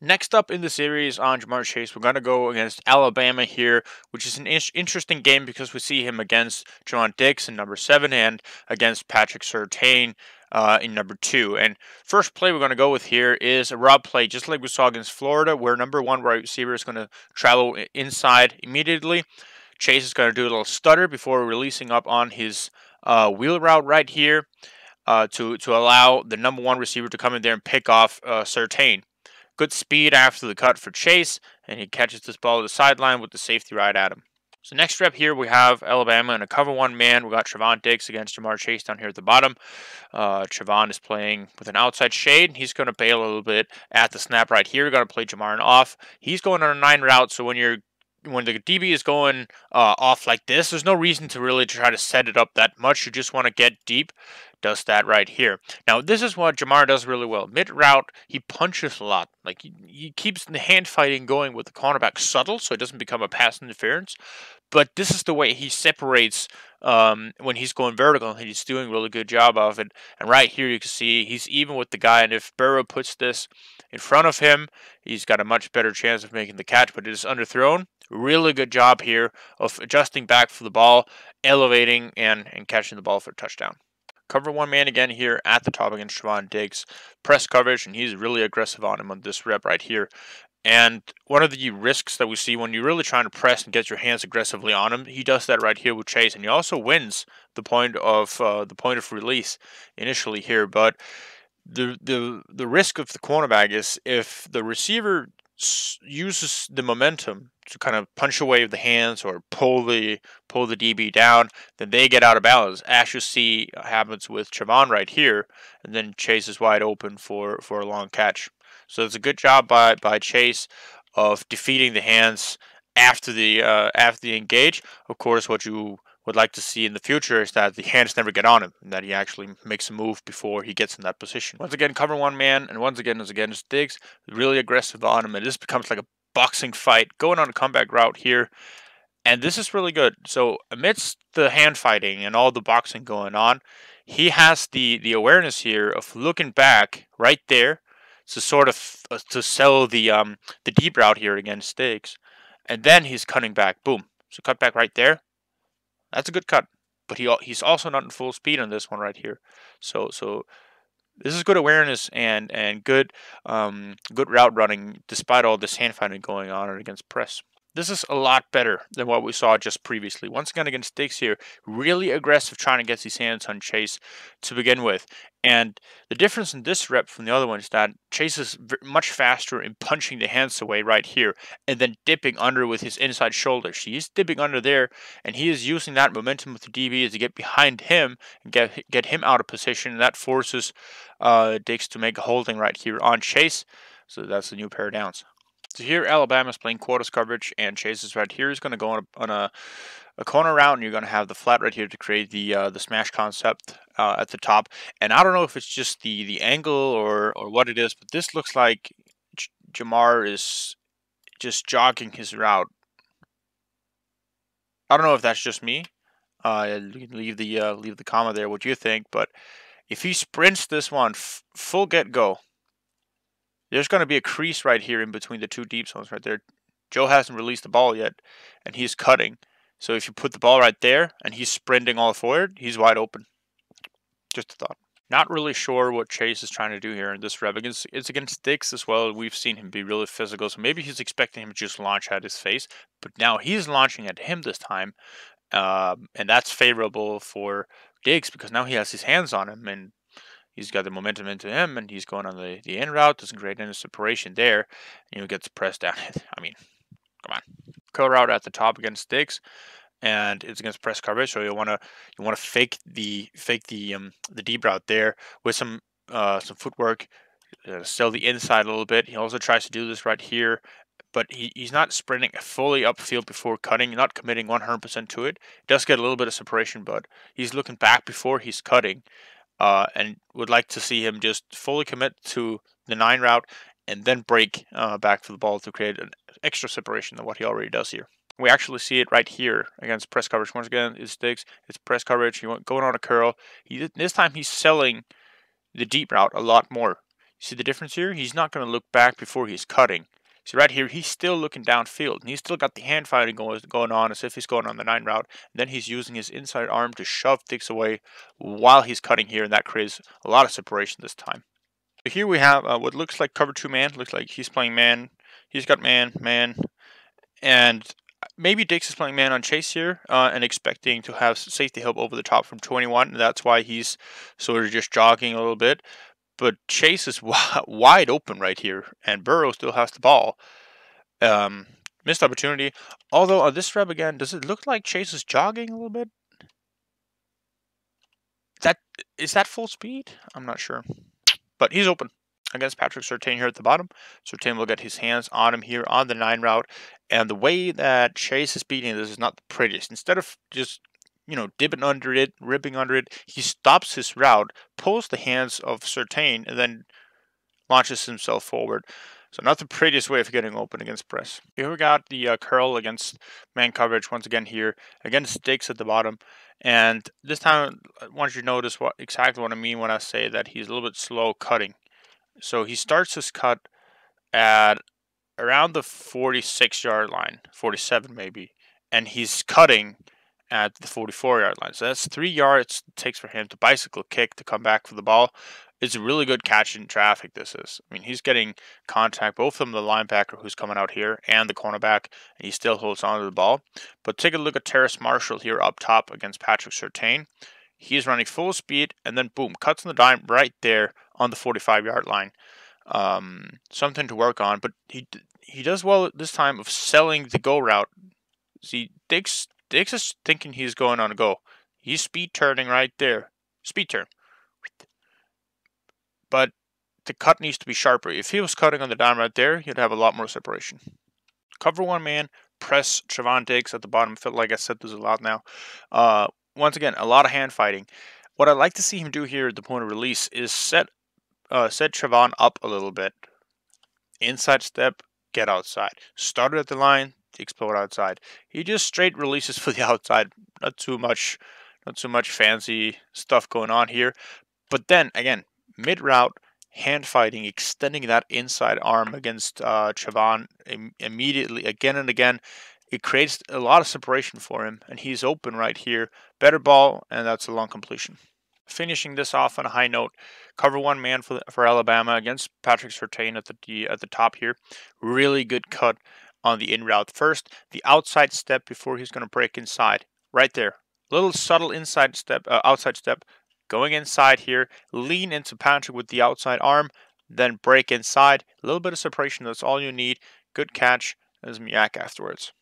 Next up in the series on Jamar Chase, we're going to go against Alabama here, which is an interesting game because we see him against Trevon Diggs in number 7 and against Patrick Surtain in number 2. And first play we're going to go with here is a rub play, just like we saw against Florida, where number 1 wide receiver is going to travel inside immediately. Chase is going to do a little stutter before releasing up on his wheel route right here to allow the number 1 receiver to come in there and pick off Surtain. Good speed after the cut for Chase, and he catches this ball at the sideline with the safety right at him. So next rep here, we have Alabama in a cover 1 man. We got Trevon Diggs against Jamar Chase down here at the bottom. Trevon is playing with an outside shade. He's going to bail a little bit at the snap right here. We're going to play Jamar off. He's going on a 9 route, so when the DB is going off like this, there's no reason to really try to set it up that much. You just want to get deep. Does that right here. Now, this is what Jamar does really well. Mid-route, he punches a lot. Like, he keeps the hand fighting going with the cornerback subtle, so it doesn't become a pass interference. But this is the way he separates when he's going vertical, and he's doing a really good job of it. And right here, you can see he's even with the guy, and if Burrow puts this in front of him, he's got a much better chance of making the catch, but it is underthrown. Really good job here of adjusting back for the ball, elevating, and catching the ball for a touchdown. Cover 1 man again here at the top against Trevon Diggs. Press coverage, and he's really aggressive on him on this rep right here. And one of the risks that we see when you're really trying to press and get your hands aggressively on him, he does that right here with Chase, and he also wins the point of release initially here. But the risk of the cornerback is if the receiver uses the momentum to kind of punch away with the hands or pull the DB down, then they get out of balance. As you see happens with Trevon right here, and then Chase is wide open for a long catch. So it's a good job by Chase of defeating the hands after the engage. Of course, what you would like to see in the future is that the hands never get on him, and that he actually makes a move before he gets in that position. Once again, cover 1 man, and once again, it's Diggs, really aggressive on him, and this becomes like a boxing fight, going on a comeback route here, and this is really good. So amidst the hand fighting and all the boxing going on, he has the awareness here of looking back right there to sort of to sell the deep route here against Diggs, and then he's cutting back. Boom. So cut back right there. That's a good cut, but he's also not in full speed on this one right here. So this is good awareness and good good route running despite all this hand fighting going on against press. This is a lot better than what we saw just previously. Once again against Diggs here, really aggressive trying to get his hands on Chase to begin with. And the difference in this rep from the other one is that Chase is much faster in punching the hands away right here and then dipping under with his inside shoulder. He's dipping under there, and he is using that momentum with the DB to get behind him and get him out of position. And that forces Diggs to make a holding right here on Chase. So that's the new pair of downs. So here, Alabama's playing quarters coverage, and Chase is right here. He's going to go on a corner route, and you're going to have the flat right here to create the smash concept at the top. And I don't know if it's just the angle or what it is, but this looks like Jamar is just jogging his route. I don't know if that's just me. You can leave the comment there what you think, but if he sprints this one full get go, there's going to be a crease right here in between the 2 deep zones right there. Joe hasn't released the ball yet, and he's cutting. So if you put the ball right there, and he's sprinting all forward, he's wide open. Just a thought. Not really sure what Chase is trying to do here in this rep. It's against Diggs as well. We've seen him be really physical, so maybe he's expecting him to just launch at his face. But now he's launching at him this time, and that's favorable for Diggs because now he has his hands on him, and he's got the momentum into him, and he's going on the in route. Doesn't create any separation there. And he gets pressed down. I mean, come on. Curl route at the top against Diggs, and it's against press coverage. So you want to fake the deep route there with some footwork, sell the inside a little bit. He also tries to do this right here, but he's not sprinting fully upfield before cutting. Not committing 100% to it. Does get a little bit of separation, but he's looking back before he's cutting. And would like to see him just fully commit to the 9 route and then break back for the ball to create an extra separation than what he already does here. We actually see it right here against press coverage. Once again, it's Diggs. It's press coverage. Going on a curl. This time he's selling the deep route a lot more. See the difference here? He's not going to look back before he's cutting. See right here, he's still looking downfield, and he's still got the hand fighting going on as if he's going on the 9 route. And then he's using his inside arm to shove Diggs away while he's cutting here, and that creates a lot of separation this time. So here we have what looks like cover 2 man. Looks like he's playing man. He's got man, and maybe Diggs is playing man on Chase here and expecting to have safety help over the top from 21. And that's why he's sort of just jogging a little bit. But Chase is wide open right here, and Burrow still has the ball. Missed opportunity. Although on this rep again, does it look like Chase is jogging a little bit? Is that full speed? I'm not sure. But he's open against Patrick Surtain here at the bottom. Surtain will get his hands on him here on the 9 route. And the way that Chase is beating this is not the prettiest. Instead of just dipping under it, ripping under it, he stops his route, pulls the hands of Surtain, and then launches himself forward. So not the prettiest way of getting open against press. Here we got the curl against man coverage once again here. Against Diggs at the bottom. And this time I want you to notice exactly what I mean when I say that he's a little bit slow cutting. So he starts his cut at around the 46-yard line, 47 maybe. And he's cutting at the 44-yard line. So that's 3 yards it takes for him to bicycle kick to come back for the ball. It's a really good catch in traffic, this is. I mean, he's getting contact both from the linebacker who's coming out here and the cornerback, and he still holds on to the ball. But take a look at Terrace Marshall here up top against Patrick Surtain. He's running full speed, and then boom, cuts on the dime right there on the 45-yard line. Something to work on, but he does well this time of selling the go route. See, Diggs is thinking he's going on a go. He's speed turning right there. Speed turn. But the cut needs to be sharper. If he was cutting on the dime right there, he'd have a lot more separation. Cover 1 man, press Trevon Diggs at the bottom. I feel like I said this a lot now. Once again, a lot of hand fighting. What I'd like to see him do here at the point of release is set Trevon up a little bit. Inside step, get outside. Started at the line, explode outside. He just straight releases for the outside. Not too much fancy stuff going on here. But then again, mid route, hand fighting, extending that inside arm against Trevon immediately, again and again. It creates a lot of separation for him, and he's open right here. Better ball, and that's a long completion. Finishing this off on a high note, cover 1 man for Alabama against Patrick Surtain at the top here. Really good cut on the in route. First, the outside step before he's going to break inside. Right there. Little subtle outside step. Going inside here. Lean into Patrick with the outside arm. Then break inside. A little bit of separation. That's all you need. Good catch. There's Miak afterwards.